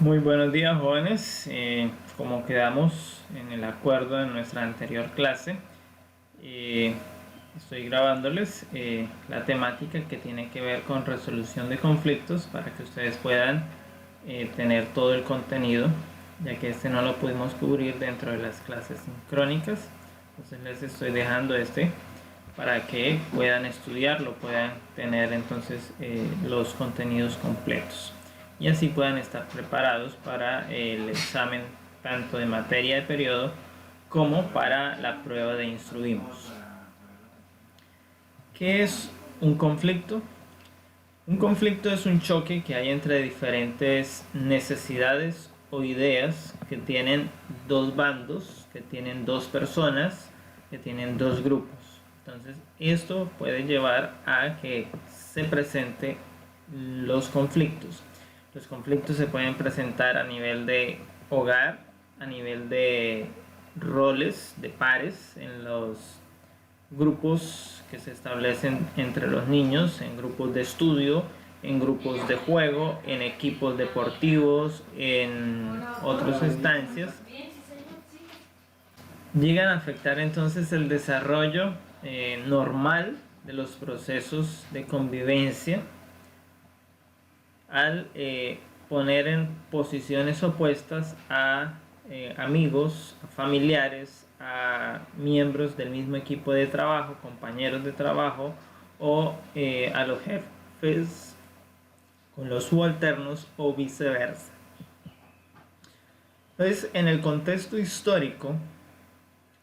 Muy buenos días, jóvenes. Como quedamos en el acuerdo de nuestra anterior clase, eh, estoy grabándoles la temática que tiene que ver con resolución de conflictos para que ustedes puedan tener todo el contenido, ya que este no lo pudimos cubrir dentro de las clases sincrónicas. Entonces les estoy dejando este para que puedan estudiarlo, puedan tener entonces los contenidos completos y así puedan estar preparados para el examen tanto de materia de periodo como para la prueba de instruimos. ¿Qué es un conflicto? Un conflicto es un choque que hay entre diferentes necesidades o ideas que tienen dos bandos, que tienen dos personas, que tienen dos grupos. Entonces, esto puede llevar a que se presenten los conflictos. Los conflictos se pueden presentar a nivel de hogar, a nivel de roles, de pares, en los grupos que se establecen entre los niños, en grupos de estudio, en grupos de juego, en equipos deportivos, en otras instancias. Llegan a afectar entonces el desarrollo normal de los procesos de convivencia al poner en posiciones opuestas a amigos, a familiares, a miembros del mismo equipo de trabajo, compañeros de trabajo o a los jefes con los subalternos o viceversa. Entonces, en el contexto histórico,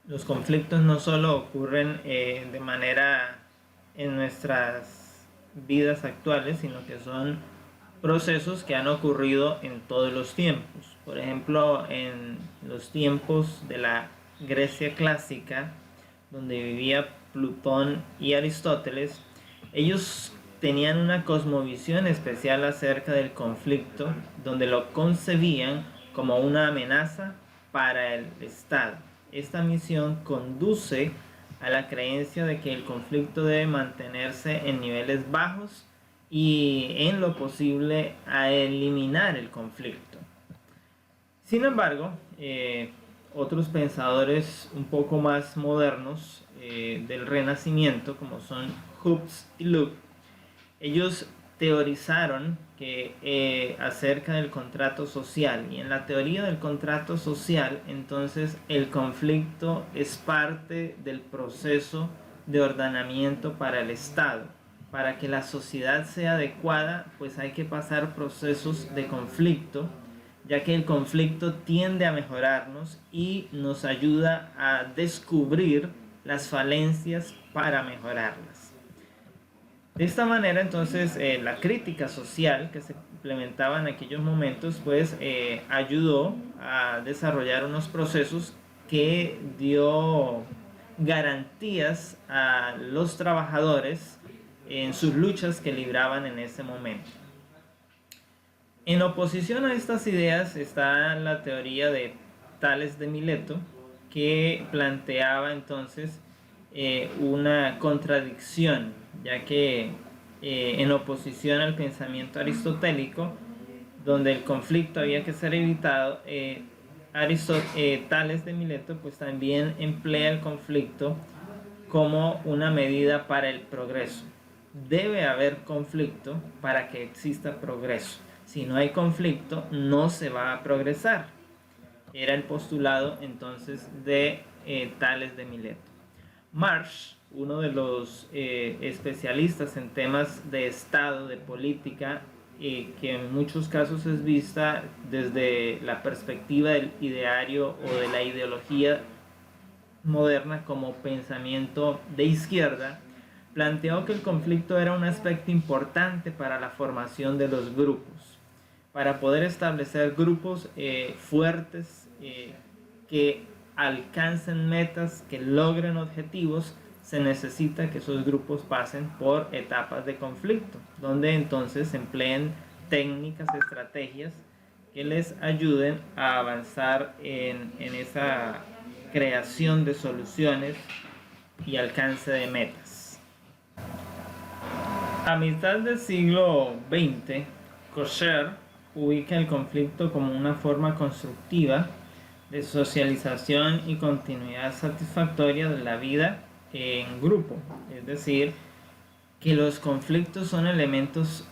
los conflictos no solo ocurren de manera en nuestras vidas actuales, sino que son procesos que han ocurrido en todos los tiempos. Por ejemplo, en los tiempos de la Grecia clásica, donde vivía Plutón y Aristóteles, ellos tenían una cosmovisión especial acerca del conflicto, donde lo concebían como una amenaza para el Estado. Esta misión conduce a la creencia de que el conflicto debe mantenerse en niveles bajos y en lo posible a eliminar el conflicto. Sin embargo, otros pensadores un poco más modernos del Renacimiento, como son Hobbes y Locke, ellos teorizaron que acerca del contrato social, y en la teoría del contrato social, entonces el conflicto es parte del proceso de ordenamiento para el Estado. Para que la sociedad sea adecuada, pues hay que pasar procesos de conflicto, ya que el conflicto tiende a mejorarnos y nos ayuda a descubrir las falencias para mejorarlas. De esta manera, entonces, la crítica social que se implementaba en aquellos momentos, pues, ayudó a desarrollar unos procesos que dio garantías a los trabajadores en sus luchas que libraban en ese momento. En oposición a estas ideas está la teoría de Tales de Mileto, que planteaba entonces una contradicción, ya que en oposición al pensamiento aristotélico, donde el conflicto había que ser evitado, Tales de Mileto pues también emplea el conflicto como una medida para el progreso. Debe haber conflicto para que exista progreso. Si no hay conflicto, no se va a progresar. Era el postulado entonces de Tales de Mileto. Marsh, uno de los especialistas en temas de Estado, de política, que en muchos casos es vista desde la perspectiva del ideario o de la ideología moderna como pensamiento de izquierda, planteó que el conflicto era un aspecto importante para la formación de los grupos, para poder establecer grupos fuertes que alcancen metas, que logren objetivos. Se necesita que esos grupos pasen por etapas de conflicto, donde entonces empleen técnicas, estrategias que les ayuden a avanzar en esa creación de soluciones y alcance de metas. A mitad del siglo XX, Cocher ubica el conflicto como una forma constructiva de socialización y continuidad satisfactoria de la vida en grupo. Es decir, que los conflictos son elementos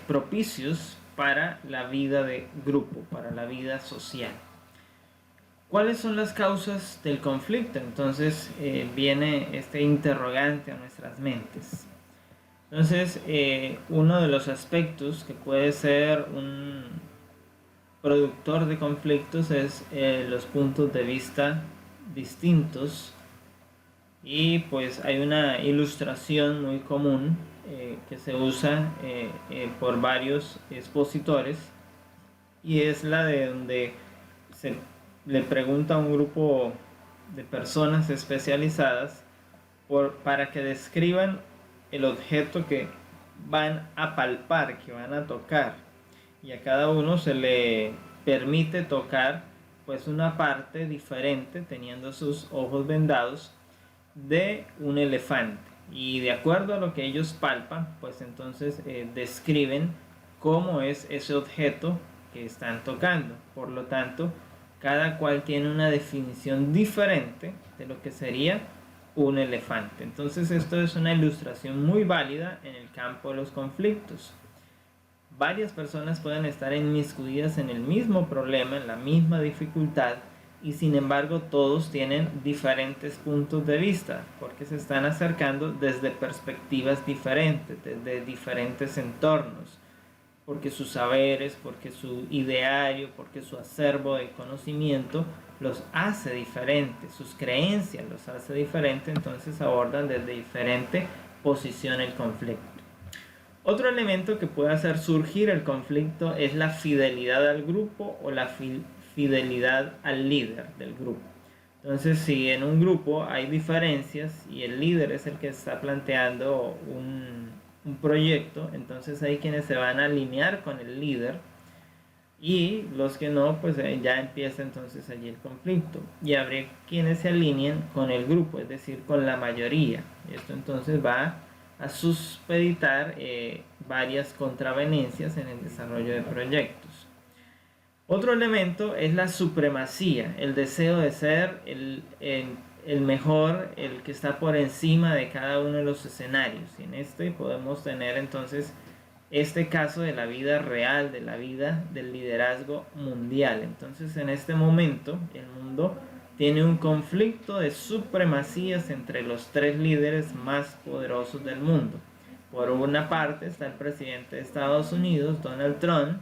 propicios para la vida de grupo, para la vida social. ¿Cuáles son las causas del conflicto? Entonces viene este interrogante a nuestras mentes. Entonces, uno de los aspectos que puede ser un productor de conflictos es los puntos de vista distintos, y pues hay una ilustración muy común que se usa por varios expositores, y es la de donde se le pregunta a un grupo de personas especializadas para que describan el objeto que van a palpar, que van a tocar, y a cada uno se le permite tocar pues una parte diferente, teniendo sus ojos vendados, de un elefante, y de acuerdo a lo que ellos palpan, pues entonces describen cómo es ese objeto que están tocando. Por lo tanto, cada cual tiene una definición diferente de lo que sería un elefante. Entonces esto es una ilustración muy válida en el campo de los conflictos. Varias personas pueden estar inmiscuidas en el mismo problema, en la misma dificultad, y sin embargo todos tienen diferentes puntos de vista, porque se están acercando desde perspectivas diferentes, desde diferentes entornos, porque sus saberes, porque su ideario, porque su acervo de conocimiento los hace diferentes, sus creencias los hace diferentes, entonces abordan desde diferente posición el conflicto. Otro elemento que puede hacer surgir el conflicto es la fidelidad al grupo o la fidelidad al líder del grupo. Entonces, si en un grupo hay diferencias y el líder es el que está planteando un proyecto, entonces hay quienes se van a alinear con el líder, y los que no, pues ya empieza entonces allí el conflicto, y habrá quienes se alineen con el grupo, es decir, con la mayoría. Esto entonces va a supeditar varias contravenencias en el desarrollo de proyectos. Otro elemento es la supremacía, el deseo de ser el mejor, el que está por encima de cada uno de los escenarios. Y en este podemos tener entonces este caso de la vida real, de la vida del liderazgo mundial. Entonces, en este momento el mundo tiene un conflicto de supremacías entre los tres líderes más poderosos del mundo. Por una parte está el presidente de Estados Unidos, Donald Trump.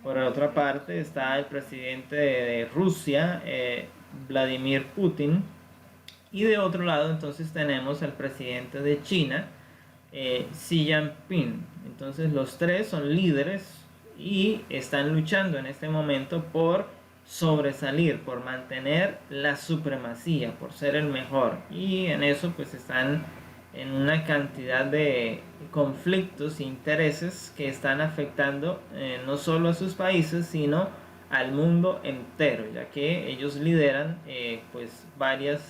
Por otra parte está el presidente de Rusia, Vladimir Putin. Y de otro lado entonces tenemos al presidente de China, Xi Jinping. Entonces los tres son líderes y están luchando en este momento por sobresalir, por mantener la supremacía, por ser el mejor, y en eso pues están en una cantidad de conflictos e intereses que están afectando no solo a sus países, sino al mundo entero, ya que ellos lideran pues varios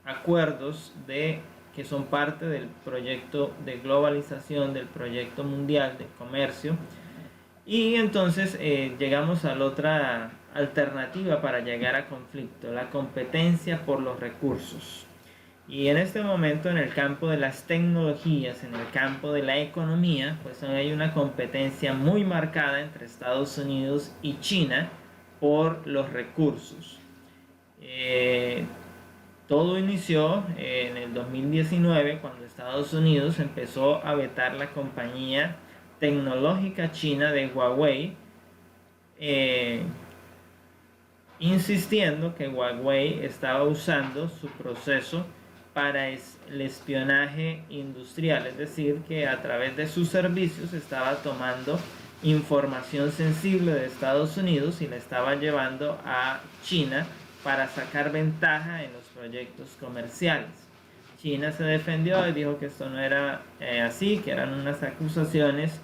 acuerdos que son parte del proyecto de globalización, del proyecto mundial de comercio. Y entonces llegamos a la otra alternativa para llegar a conflicto, la competencia por los recursos. Y en este momento, en el campo de las tecnologías, en el campo de la economía, pues hay una competencia muy marcada entre Estados Unidos y China por los recursos. Todo inició en el 2019, cuando Estados Unidos empezó a vetar la compañía tecnológica china de Huawei, insistiendo que Huawei estaba usando su proceso para el espionaje industrial, es decir, que a través de sus servicios estaba tomando información sensible de Estados Unidos y la estaba llevando a China para sacar ventaja en los proyectos comerciales. China se defendió y dijo que esto no era así, que eran unas acusaciones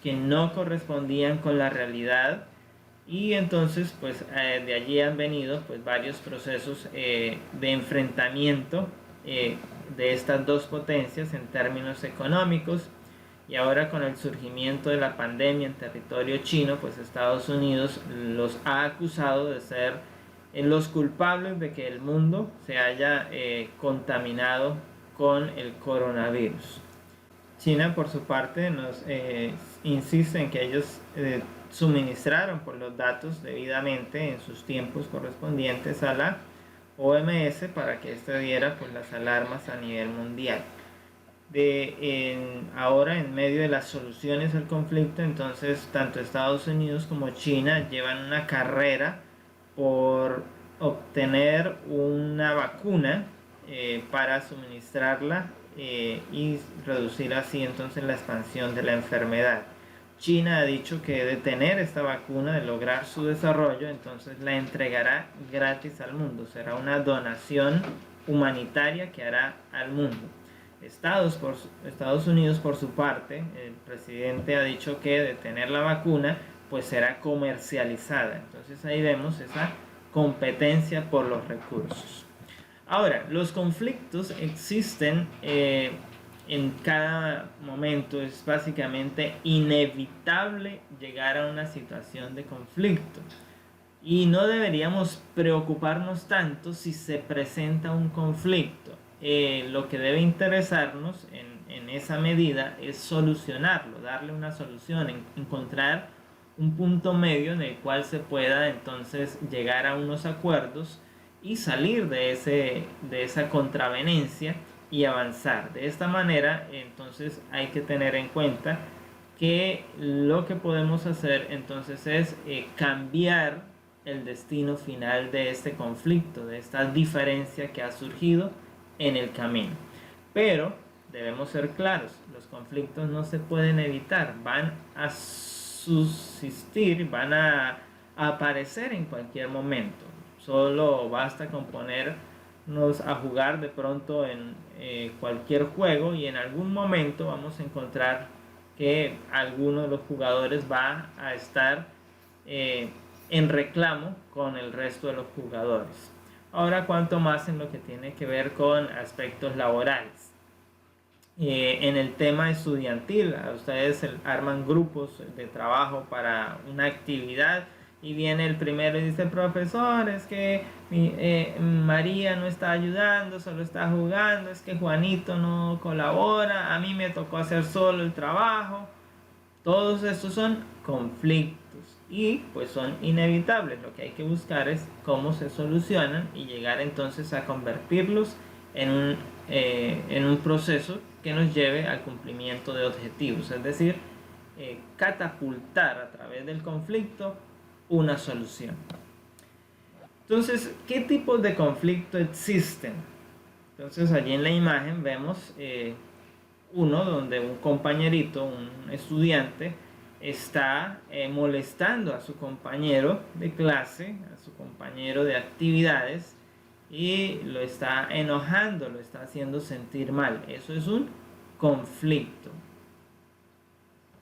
que no correspondían con la realidad, y entonces pues de allí han venido pues varios procesos de enfrentamiento de estas dos potencias en términos económicos, y ahora con el surgimiento de la pandemia en territorio chino, pues Estados Unidos los ha acusado de ser los culpables de que el mundo se haya contaminado con el coronavirus. China, por su parte, nos insiste en que ellos suministraron por los datos debidamente en sus tiempos correspondientes a la OMS para que éste diera pues, las alarmas a nivel mundial. Ahora, en medio de las soluciones al conflicto, entonces tanto Estados Unidos como China llevan una carrera por obtener una vacuna para suministrarla y reducir así entonces la expansión de la enfermedad. China ha dicho que de tener esta vacuna, de lograr su desarrollo, entonces la entregará gratis al mundo. Será una donación humanitaria que hará al mundo. Estados Unidos, por su parte, el presidente ha dicho que de tener la vacuna, pues será comercializada. Entonces ahí vemos esa competencia por los recursos. Ahora, los conflictos existen en cada momento. Es básicamente inevitable llegar a una situación de conflicto. Y no deberíamos preocuparnos tanto si se presenta un conflicto. Lo que debe interesarnos en esa medida es solucionarlo, darle una solución, encontrar un punto medio en el cual se pueda entonces llegar a unos acuerdos y salir de esa contravenencia y avanzar. De esta manera, entonces hay que tener en cuenta que lo que podemos hacer entonces es cambiar el destino final de este conflicto, de esta diferencia que ha surgido en el camino. Pero debemos ser claros, los conflictos no se pueden evitar, van a subsistir, van a aparecer en cualquier momento. Solo basta con ponernos a jugar de pronto en cualquier juego y en algún momento vamos a encontrar que alguno de los jugadores va a estar en reclamo con el resto de los jugadores. Ahora, cuanto más en lo que tiene que ver con aspectos laborales. En el tema estudiantil, ustedes arman grupos de trabajo para una actividad y viene el primero y dice: profesor, es que María no está ayudando, solo está jugando, es que Juanito no colabora, a mí me tocó hacer solo el trabajo. Todos estos son conflictos y pues son inevitables. Lo que hay que buscar es cómo se solucionan y llegar entonces a convertirlos en un proceso que nos lleve al cumplimiento de objetivos, es decir, catapultar a través del conflicto una solución. Entonces, ¿qué tipos de conflicto existen? Entonces, allí en la imagen vemos uno donde un compañerito, un estudiante, está molestando a su compañero de clase, a su compañero de actividades, y lo está enojando, lo está haciendo sentir mal. Eso es un conflicto.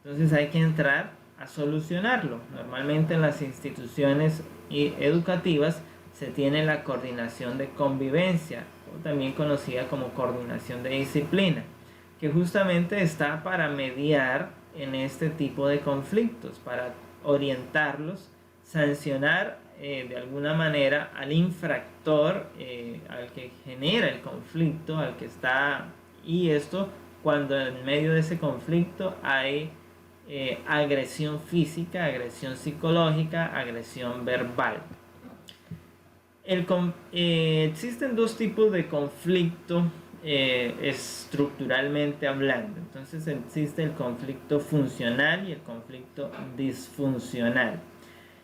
Entonces hay que entrar a solucionarlo. Normalmente en las instituciones educativas se tiene la coordinación de convivencia, o también conocida como coordinación de disciplina, que justamente está para mediar en este tipo de conflictos, para orientarlos, sancionar de alguna manera al infractor, al que genera el conflicto, al que está, y esto cuando en medio de ese conflicto hay agresión física, agresión psicológica, agresión verbal. Existen dos tipos de conflicto estructuralmente hablando. Entonces existe el conflicto funcional y el conflicto disfuncional.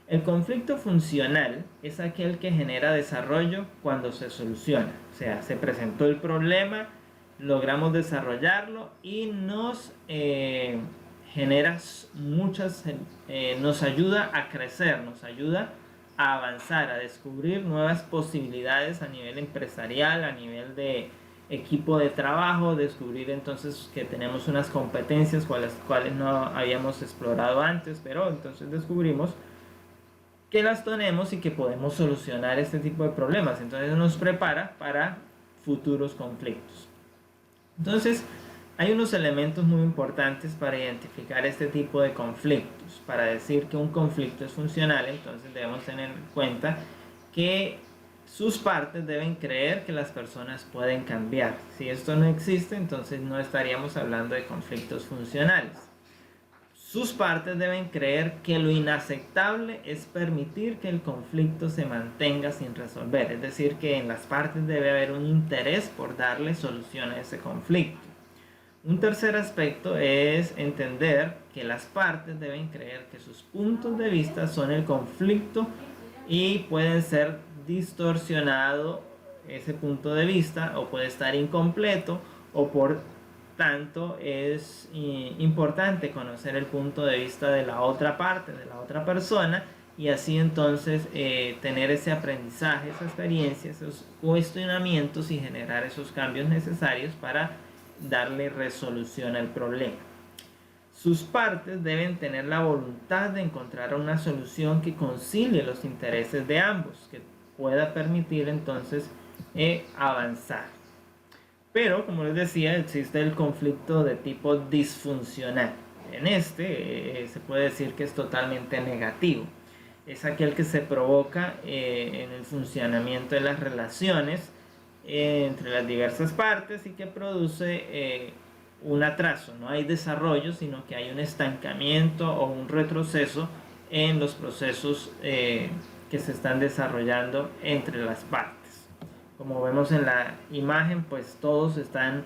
El conflicto funcional es aquel que genera desarrollo cuando se soluciona. O sea, se presentó el problema, logramos desarrollarlo y nos genera nos ayuda a crecer, nos ayuda a avanzar, a descubrir nuevas posibilidades a nivel empresarial, a nivel de equipo de trabajo, descubrir entonces que tenemos unas competencias cuales no habíamos explorado antes, pero entonces descubrimos que las tenemos y que podemos solucionar este tipo de problemas. Entonces nos prepara para futuros conflictos. Entonces, Hay unos elementos muy importantes para identificar este tipo de conflictos. Para decir que un conflicto es funcional, entonces debemos tener en cuenta que sus partes deben creer que las personas pueden cambiar. Si esto no existe, entonces no estaríamos hablando de conflictos funcionales. Sus partes deben creer que lo inaceptable es permitir que el conflicto se mantenga sin resolver. Es decir, que en las partes debe haber un interés por darle solución a ese conflicto. Un tercer aspecto es entender que las partes deben creer que sus puntos de vista son el conflicto y pueden ser distorsionado ese punto de vista o puede estar incompleto, o por tanto es importante conocer el punto de vista de la otra parte, de la otra persona, y así entonces tener ese aprendizaje, esa experiencia, esos cuestionamientos y generar esos cambios necesarios para darle resolución al problema. Sus partes deben tener la voluntad de encontrar una solución que concilie los intereses de ambos, que pueda permitir entonces avanzar. Pero, como les decía, existe el conflicto de tipo disfuncional. En este se puede decir que es totalmente negativo. Es aquel que se provoca en el funcionamiento de las relaciones entre las diversas partes y que produce un atraso. No hay desarrollo, sino que hay un estancamiento o un retroceso en los procesos que se están desarrollando entre las partes. Como vemos en la imagen, pues todos están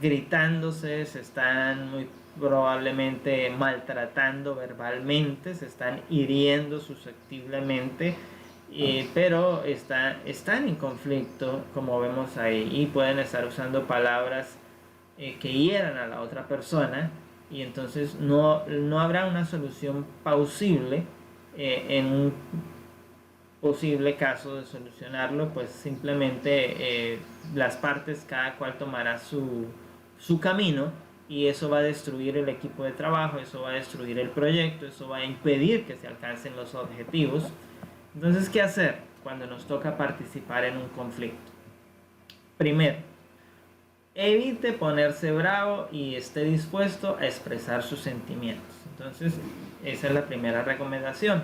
gritándose, se están muy probablemente maltratando verbalmente, se están hiriendo susceptiblemente, pero están en conflicto, como vemos ahí, y pueden estar usando palabras que hieran a la otra persona, y entonces no habrá una solución plausible en un posible caso de solucionarlo. Pues simplemente las partes, cada cual tomará su camino, y eso va a destruir el equipo de trabajo, eso va a destruir el proyecto, eso va a impedir que se alcancen los objetivos. Entonces, ¿qué hacer cuando nos toca participar en un conflicto? Primero, evite ponerse bravo y esté dispuesto a expresar sus sentimientos. Entonces, esa es la primera recomendación.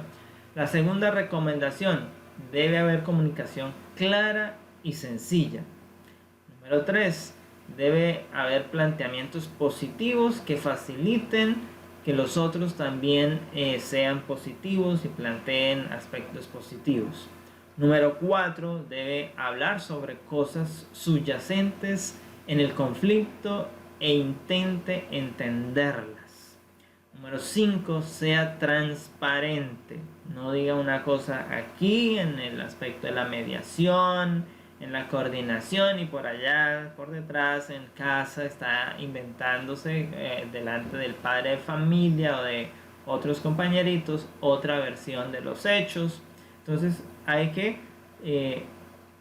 La segunda recomendación: debe haber comunicación clara y sencilla. Número 3, debe haber planteamientos positivos que faciliten que los otros también sean positivos y planteen aspectos positivos. Número 4, debe hablar sobre cosas subyacentes en el conflicto e intente entenderlas. Número 5, sea transparente. No diga una cosa aquí en el aspecto de la mediación, en la coordinación, y por allá, por detrás, en casa, está inventándose delante del padre de familia o de otros compañeritos otra versión de los hechos. Entonces hay que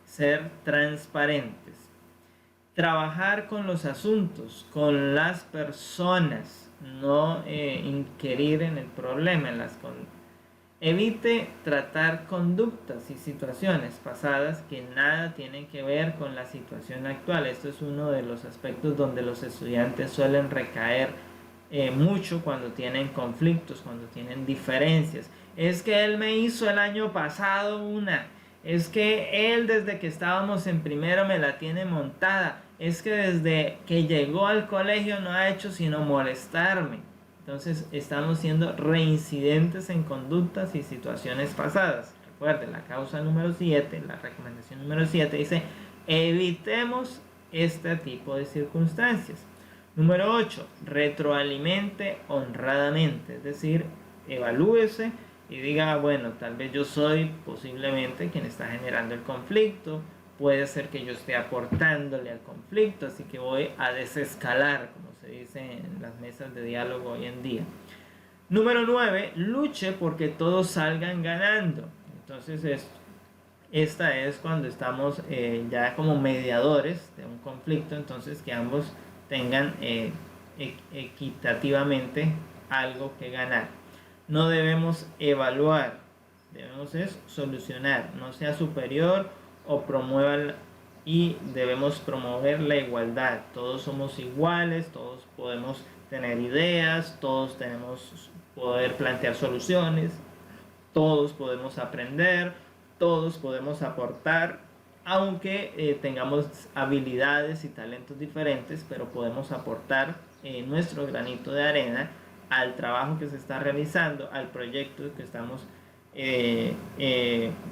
ser transparentes. Trabajar con los asuntos, con las personas, no inquirir en el problema, evite tratar conductas y situaciones pasadas que nada tienen que ver con la situación actual. Esto es uno de los aspectos donde los estudiantes suelen recaer mucho cuando tienen conflictos, cuando tienen diferencias. Es que él me hizo el año pasado es que él desde que estábamos en primero me la tiene montada, es que desde que llegó al colegio no ha hecho sino molestarme. Entonces estamos siendo reincidentes en conductas y situaciones pasadas. Recuerden, la causa número 7, la recomendación número 7 dice: evitemos este tipo de circunstancias. Número 8, retroalimente honradamente. Es decir, evalúese y diga: bueno, tal vez yo soy posiblemente quien está generando el conflicto. Puede ser que yo esté aportándole al conflicto, así que voy a desescalar, como se dice en las mesas de diálogo hoy en día. Número 9, luche porque todos salgan ganando. Entonces esta es cuando estamos ya como mediadores de un conflicto, entonces que ambos tengan equitativamente algo que ganar. No debemos evaluar, debemos solucionar. No sea superior o promueva y debemos promover la igualdad. Todos somos iguales, todos podemos tener ideas, todos tenemos poder plantear soluciones, todos podemos aprender, todos podemos aportar, aunque tengamos habilidades y talentos diferentes, pero podemos aportar nuestro granito de arena al trabajo que se está realizando, al proyecto que estamos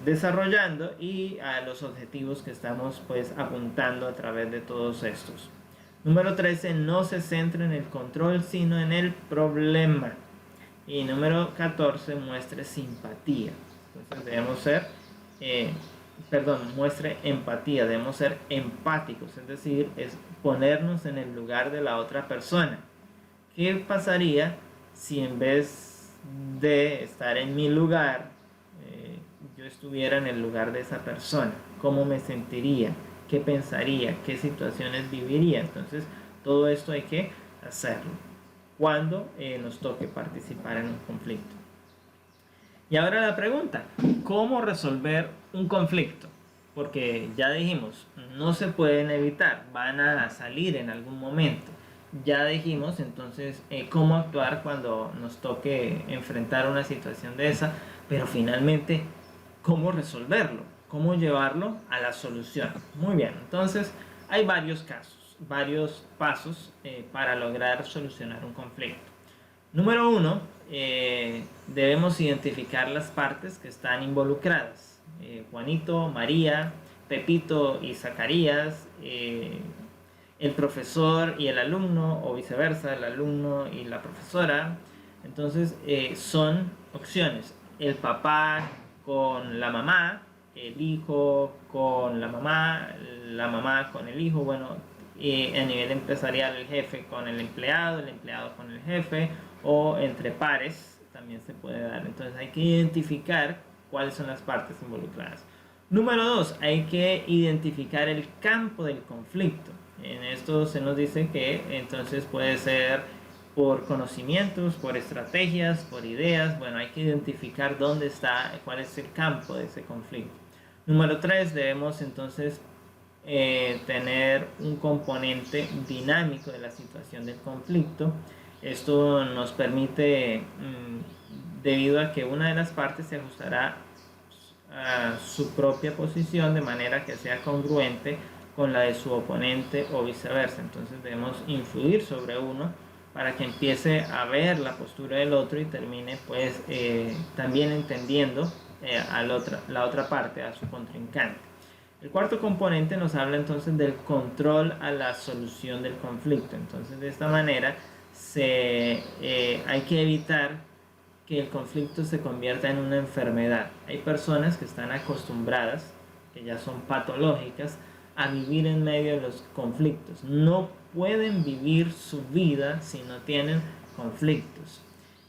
desarrollando y a los objetivos que estamos pues apuntando a través de todos estos. Número 13, no se centre en el control, sino en el problema. Y número 14, muestre simpatía. Entonces debemos ser, muestre empatía, debemos ser empáticos, es decir, es ponernos en el lugar de la otra persona. ¿Qué pasaría si en vez de estar en mi lugar, yo estuviera en el lugar de esa persona? ¿Cómo me sentiría? ¿Qué pensaría? ¿Qué situaciones viviría? Entonces, todo esto hay que hacerlo cuando nos toque participar en un conflicto. Y ahora la pregunta, ¿cómo resolver un conflicto? Porque ya dijimos, no se pueden evitar, van a salir en algún momento. Ya dijimos entonces cómo actuar cuando nos toque enfrentar una situación de esa, pero finalmente, ¿cómo resolverlo? ¿Cómo llevarlo a la solución? Muy bien, entonces hay varios casos, varios pasos para lograr solucionar un conflicto. Número 1, debemos identificar las partes que están involucradas. Juanito, María, Pepito y Zacarías, el profesor y el alumno, o viceversa, el alumno y la profesora. Entonces son opciones. El papá con la mamá, el hijo con la mamá con el hijo, bueno, a nivel empresarial el jefe con el empleado con el jefe, o entre pares también se puede dar. Entonces hay que identificar cuáles son las partes involucradas. Número 2, hay que identificar el campo del conflicto. En esto se nos dice que entonces puede ser por conocimientos, por estrategias, por ideas. Bueno, hay que identificar dónde está, cuál es el campo de ese conflicto. Número 3, debemos entonces tener un componente dinámico de la situación del conflicto. Esto nos permite, debido a que una de las partes se ajustará a su propia posición de manera que sea congruente con la de su oponente o viceversa. Entonces debemos influir sobre uno para que empiece a ver la postura del otro y termine pues también entendiendo la otra parte, a su contrincante. El cuarto componente nos habla entonces del control a la solución del conflicto. Entonces de esta manera hay que evitar que el conflicto se convierta en una enfermedad. Hay personas que están acostumbradas, que ya son patológicas, a vivir en medio de los conflictos. No pueden vivir su vida si no tienen conflictos.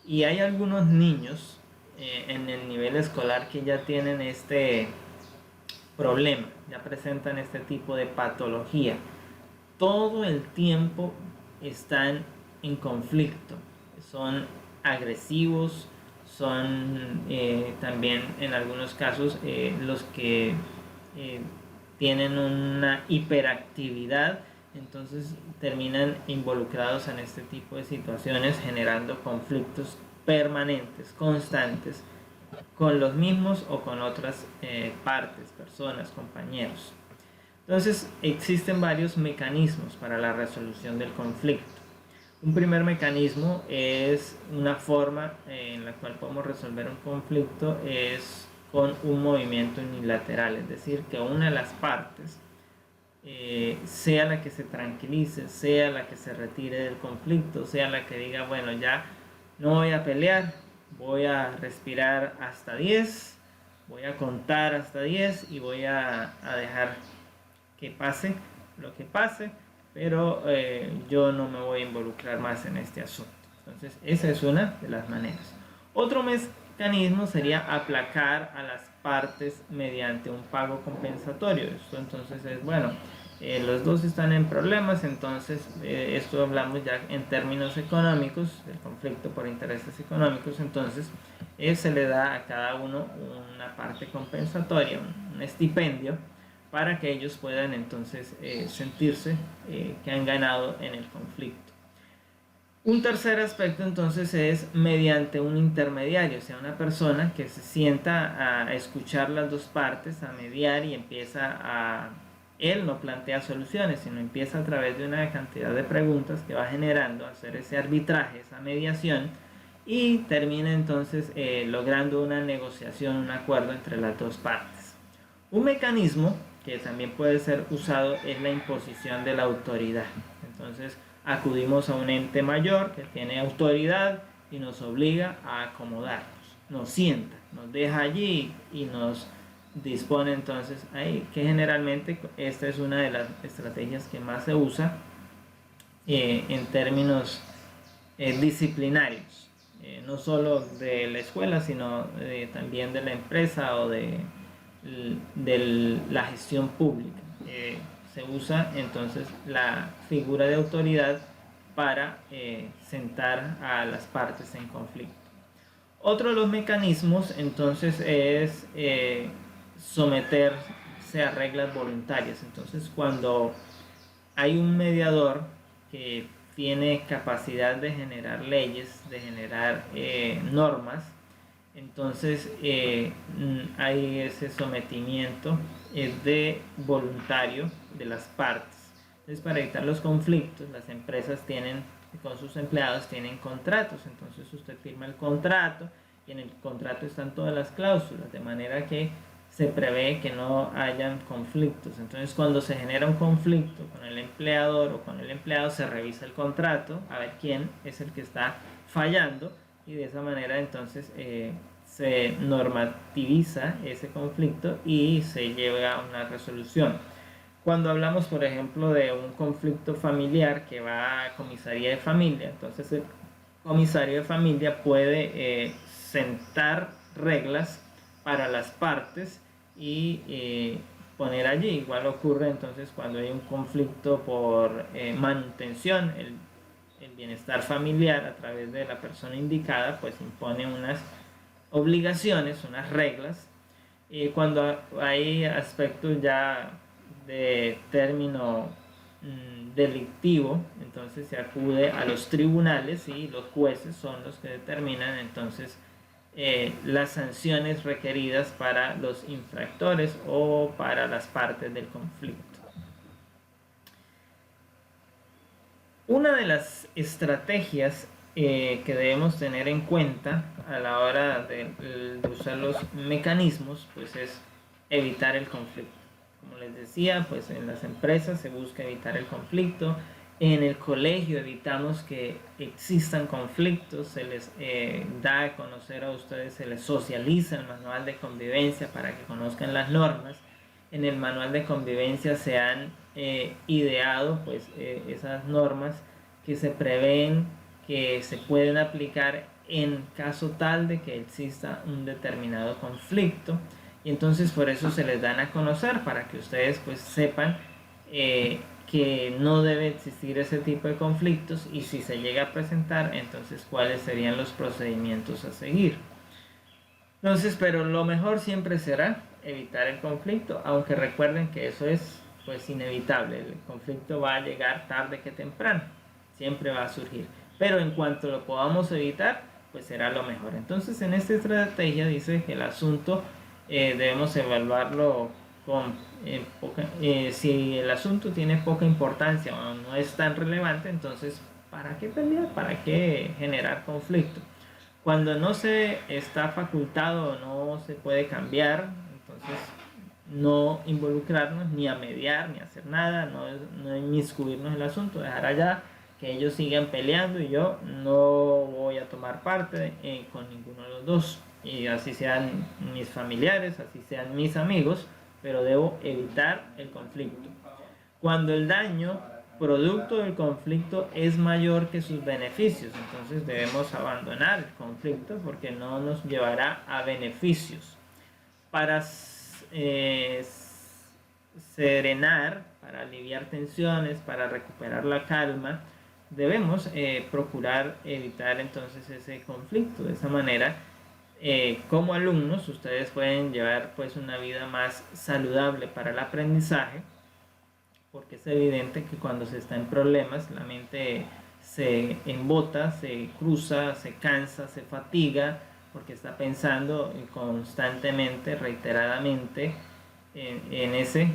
Y hay algunos niños en el nivel escolar que ya tienen este problema, ya presentan este tipo de patología. Todo el tiempo están en conflicto, son agresivos, son también en algunos casos los que tienen una hiperactividad, entonces terminan involucrados en este tipo de situaciones, generando conflictos permanentes, constantes, con los mismos o con otras partes, personas, compañeros. Entonces existen varios mecanismos para la resolución del conflicto. Un primer mecanismo es una forma en la cual podemos resolver un conflicto, es con un movimiento unilateral, es decir, que una de las partes sea la que se tranquilice, sea la que se retire del conflicto, sea la que diga, bueno, ya no voy a pelear, voy a respirar hasta 10, voy a contar hasta 10 y voy a dejar que pase lo que pase, pero yo no me voy a involucrar más en este asunto. Entonces esa es una de las maneras. Otro mecanismo sería aplacar a las partes mediante un pago compensatorio. Esto entonces es, bueno, los dos están en problemas, entonces esto hablamos ya en términos económicos, del conflicto por intereses económicos, entonces se le da a cada uno una parte compensatoria, un estipendio, para que ellos puedan entonces sentirse que han ganado en el conflicto. Un tercer aspecto entonces es mediante un intermediario, o sea, una persona que se sienta a escuchar las dos partes, a mediar y empieza a... Él no plantea soluciones, sino empieza a través de una cantidad de preguntas que va generando, hacer ese arbitraje, esa mediación, y termina entonces logrando una negociación, un acuerdo entre las dos partes. Un mecanismo que también puede ser usado es la imposición de la autoridad. Entonces, acudimos a un ente mayor que tiene autoridad y nos obliga a acomodarnos, nos sienta, nos deja allí y nos dispone entonces ahí, que generalmente esta es una de las estrategias que más se usa en términos disciplinarios, no solo de la escuela, sino también de la empresa o de la gestión pública. Se usa entonces la figura de autoridad para sentar a las partes en conflicto. Otro de los mecanismos entonces es someterse a reglas voluntarias. Entonces, cuando hay un mediador que tiene capacidad de generar leyes, de generar normas, entonces hay ese sometimiento de voluntario de las partes. Entonces, para evitar los conflictos, las empresas tienen con sus empleados tienen contratos, entonces usted firma el contrato y en el contrato están todas las cláusulas, de manera que se prevé que no hayan conflictos. Entonces, cuando se genera un conflicto con el empleador o con el empleado, se revisa el contrato a ver quién es el que está fallando y de esa manera entonces se normativiza ese conflicto y se lleva a una resolución. Cuando hablamos, por ejemplo, de un conflicto familiar que va a comisaría de familia, entonces el comisario de familia puede sentar reglas para las partes y poner allí. Igual ocurre entonces cuando hay un conflicto por manutención, el bienestar familiar a través de la persona indicada, pues impone unas obligaciones, unas reglas. Cuando hay aspectos ya de término delictivo, entonces se acude a los tribunales y los jueces son los que determinan entonces las sanciones requeridas para los infractores o para las partes del conflicto. Una de las estrategias que debemos tener en cuenta a la hora de usar los mecanismos, pues es evitar el conflicto. Como les decía, pues en las empresas se busca evitar el conflicto. En el colegio evitamos que existan conflictos, se les da a conocer a ustedes, se les socializa el manual de convivencia para que conozcan las normas. En el manual de convivencia se han ideado pues esas normas que se prevén que se pueden aplicar en caso tal de que exista un determinado conflicto. Y entonces por eso se les dan a conocer para que ustedes pues sepan que no debe existir ese tipo de conflictos y si se llega a presentar, entonces cuáles serían los procedimientos a seguir. Entonces, pero lo mejor siempre será evitar el conflicto, aunque recuerden que eso es pues inevitable, el conflicto va a llegar tarde que temprano, siempre va a surgir, pero en cuanto lo podamos evitar, pues será lo mejor. Entonces, en esta estrategia dice que el asunto debemos evaluarlo con si el asunto tiene poca importancia o no es tan relevante, entonces ¿para qué pelear? ¿Para qué generar conflicto? Cuando no se está facultado, no se puede cambiar, entonces no involucrarnos ni a mediar ni a hacer nada, no inmiscuirnos en el asunto, dejar allá que ellos sigan peleando y yo no voy a tomar parte con ninguno de los dos, y así sean mis familiares, así sean mis amigos, pero debo evitar el conflicto. Cuando el daño producto del conflicto es mayor que sus beneficios, entonces debemos abandonar el conflicto porque no nos llevará a beneficios. Para serenar, para aliviar tensiones, para recuperar la calma, debemos procurar evitar entonces ese conflicto. De esa manera como alumnos ustedes pueden llevar pues una vida más saludable para el aprendizaje, porque es evidente que cuando se está en problemas la mente se embota, se cruza, se cansa, se fatiga, porque está pensando constantemente, reiteradamente en ese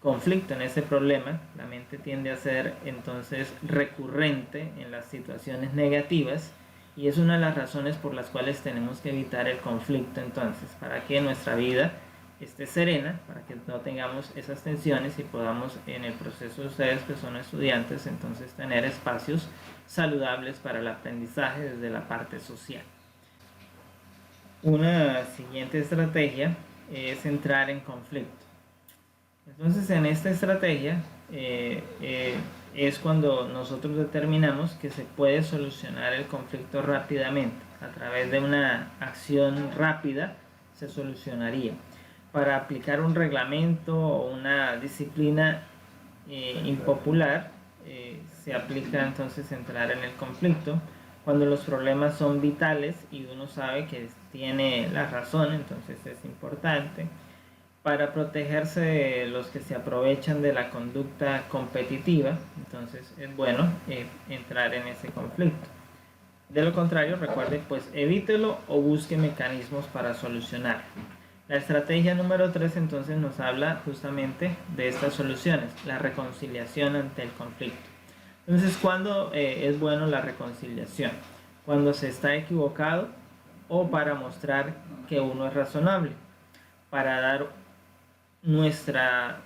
conflicto, en ese problema. La mente tiende a ser entonces recurrente en las situaciones negativas, y es una de las razones por las cuales tenemos que evitar el conflicto entonces, para que nuestra vida esté serena, para que no tengamos esas tensiones y podamos en el proceso de ustedes que son estudiantes entonces tener espacios saludables para el aprendizaje desde la parte social. Una siguiente estrategia es entrar en conflicto. Entonces en esta estrategia es cuando nosotros determinamos que se puede solucionar el conflicto rápidamente. A través de una acción rápida se solucionaría. Para aplicar un reglamento o una disciplina impopular, se aplica entonces entrar en el conflicto. Cuando los problemas son vitales y uno sabe que tiene la razón, entonces es importante. Para protegerse de los que se aprovechan de la conducta competitiva, entonces es bueno entrar en ese conflicto. De lo contrario, recuerde, pues evítelo o busque mecanismos para solucionarlo. La estrategia número 3 entonces nos habla justamente de estas soluciones, la reconciliación ante el conflicto. Entonces, ¿cuándo es bueno la reconciliación? Cuando se está equivocado o para mostrar que uno es razonable, para dar muestra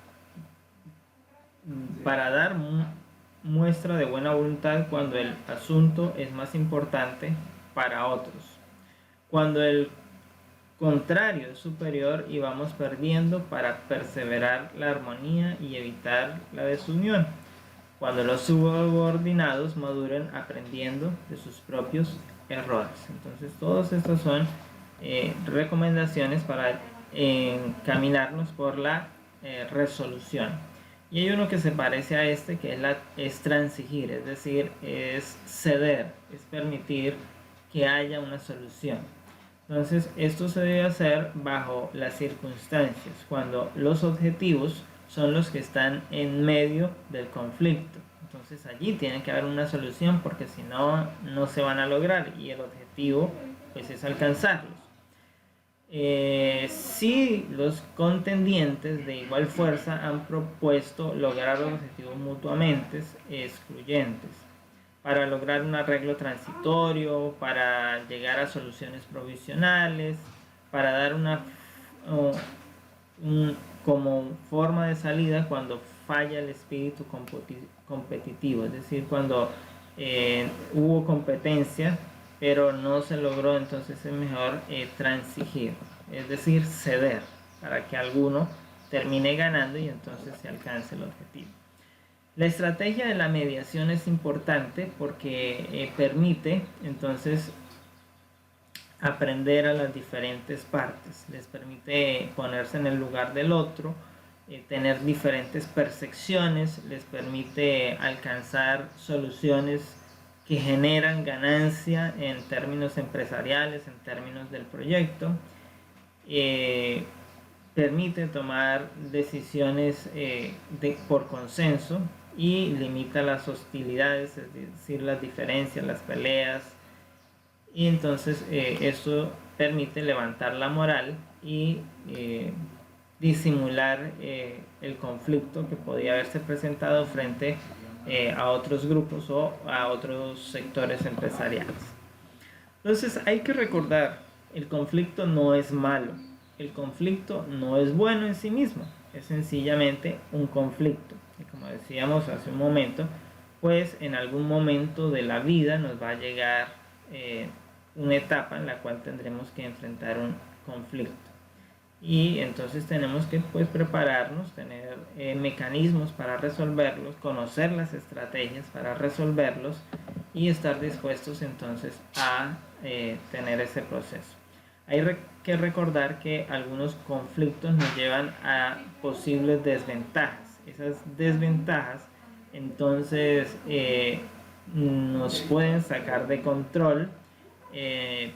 de buena voluntad cuando el asunto es más importante para otros, cuando el contrario es superior y vamos perdiendo, para perseverar la armonía y evitar la desunión, cuando los subordinados maduren aprendiendo de sus propios errores. Entonces todas estas son recomendaciones para encaminarnos por la resolución. Y hay uno que se parece a este, que es transigir, es decir, es ceder, es permitir que haya una solución. Entonces esto se debe hacer bajo las circunstancias, cuando los objetivos son los que están en medio del conflicto. Entonces allí tiene que haber una solución, porque si no, no se van a lograr, y el objetivo pues es alcanzarlos. Si los contendientes de igual fuerza han propuesto lograr los objetivos mutuamente excluyentes, para lograr un arreglo transitorio, para llegar a soluciones provisionales, para dar como forma de salida cuando falla el espíritu competitivo, es decir, cuando hubo competencia pero no se logró, entonces es mejor transigir, es decir, ceder, para que alguno termine ganando y entonces se alcance el objetivo. La estrategia de la mediación es importante porque permite entonces aprender a las diferentes partes, les permite ponerse en el lugar del otro, tener diferentes percepciones, les permite alcanzar soluciones que generan ganancia en términos empresariales, en términos del proyecto, permite tomar decisiones por consenso y limita las hostilidades, es decir, las diferencias, las peleas, y entonces esto permite levantar la moral y disimular el conflicto que podía haberse presentado frente a otros grupos o a otros sectores empresariales. Entonces hay que recordar, el conflicto no es malo, el conflicto no es bueno en sí mismo, es sencillamente un conflicto. Y como decíamos hace un momento, pues en algún momento de la vida nos va a llegar una etapa en la cual tendremos que enfrentar un conflicto. Y entonces tenemos que pues prepararnos, tener mecanismos para resolverlos, conocer las estrategias para resolverlos y estar dispuestos entonces a tener ese proceso. Hay que recordar que algunos conflictos nos llevan a posibles desventajas. Esas desventajas entonces nos pueden sacar de control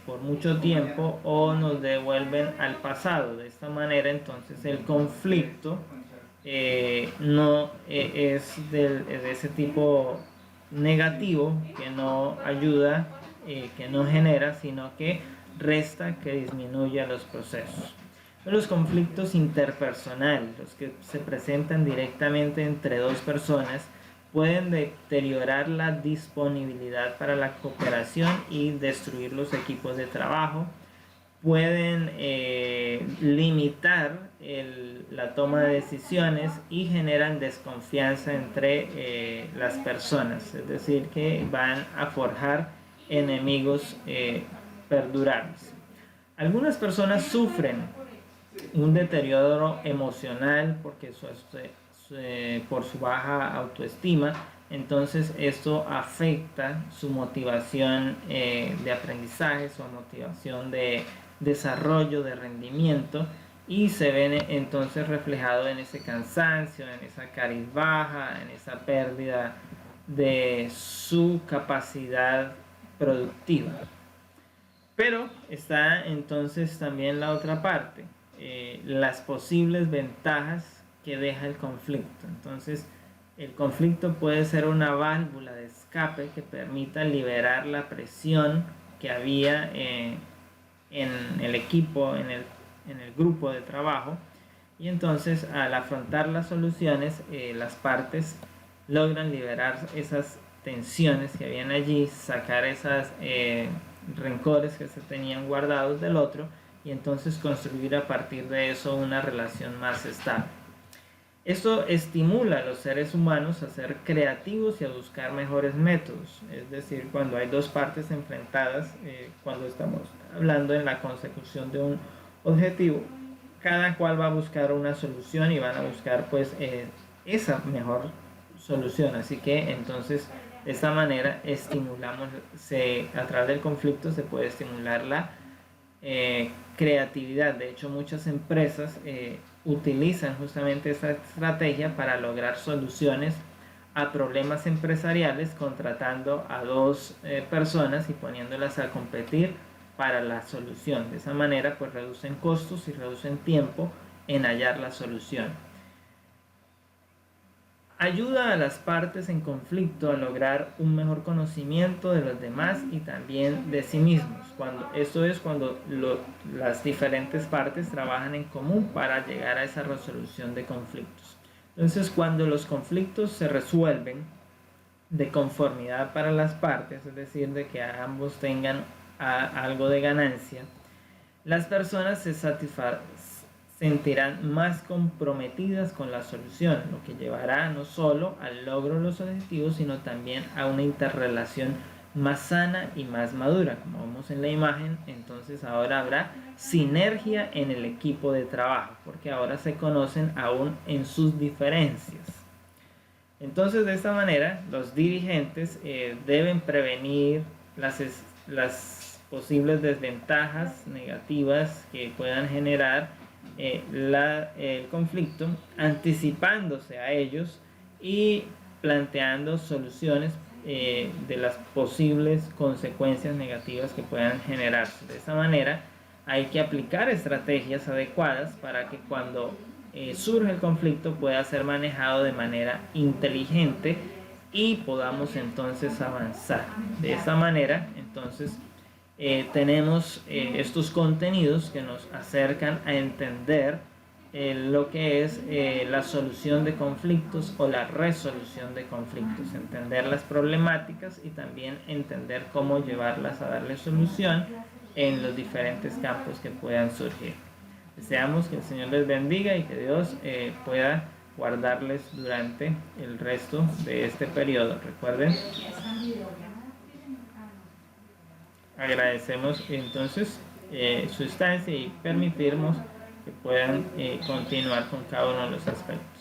por mucho tiempo o nos devuelven al pasado. De esta manera entonces el conflicto no es de ese tipo negativo, que no ayuda, que no genera, sino que resta, que disminuye los procesos. Los conflictos interpersonales, los que se presentan directamente entre dos personas, pueden deteriorar la disponibilidad para la cooperación y destruir los equipos de trabajo. Pueden limitar la toma de decisiones y generan desconfianza entre las personas, es decir, que van a forjar enemigos perdurables. Algunas personas sufren un deterioro emocional porque por su baja autoestima. Entonces esto afecta su motivación de aprendizaje, su motivación de desarrollo, de rendimiento, y se ven entonces reflejado en ese cansancio, en esa cariz baja, en esa pérdida de su capacidad productiva. Pero está entonces también la otra parte, las posibles ventajas que deja el conflicto. Entonces, el conflicto puede ser una válvula de escape que permita liberar la presión que había en el equipo, en el grupo de trabajo, y entonces al afrontar las soluciones, las partes logran liberar esas tensiones que habían allí, sacar esas rencores que se tenían guardados del otro, y entonces construir a partir de eso una relación más estable. Esto estimula a los seres humanos a ser creativos y a buscar mejores métodos. Es decir, cuando hay dos partes enfrentadas, cuando estamos hablando en la consecución de un objetivo, cada cual va a buscar una solución y van a buscar pues esa mejor solución. Así que entonces de esta manera estimulamos, a través del conflicto se puede estimular la creatividad. De hecho, muchas empresas utilizan justamente esta estrategia para lograr soluciones a problemas empresariales, contratando a dos personas y poniéndolas a competir para la solución. De esa manera pues reducen costos y reducen tiempo en hallar la solución. Ayuda a las partes en conflicto a lograr un mejor conocimiento de los demás y también de sí mismos. Esto es cuando las diferentes partes trabajan en común para llegar a esa resolución de conflictos. Entonces, cuando los conflictos se resuelven de conformidad para las partes, es decir, de que ambos tengan algo de ganancia, las personas se sentirán más comprometidas con la solución, lo que llevará no solo al logro de los objetivos, sino también a una interrelación más sana y más madura. Como vemos en la imagen, entonces ahora habrá sinergia en el equipo de trabajo, porque ahora se conocen aún en sus diferencias. Entonces, de esta manera, los dirigentes deben prevenir las posibles desventajas negativas que puedan generar el conflicto, anticipándose a ellos y planteando soluciones de las posibles consecuencias negativas que puedan generarse. De esta manera hay que aplicar estrategias adecuadas para que cuando surge el conflicto pueda ser manejado de manera inteligente y podamos entonces avanzar. De esta manera entonces tenemos estos contenidos que nos acercan a entender lo que es la solución de conflictos o la resolución de conflictos, entender las problemáticas y también entender cómo llevarlas a darle solución en los diferentes campos que puedan surgir. Deseamos que el Señor les bendiga y que Dios pueda guardarles durante el resto de este periodo. Recuerden, agradecemos entonces su estancia y permitirnos que puedan continuar con cada uno de los aspectos.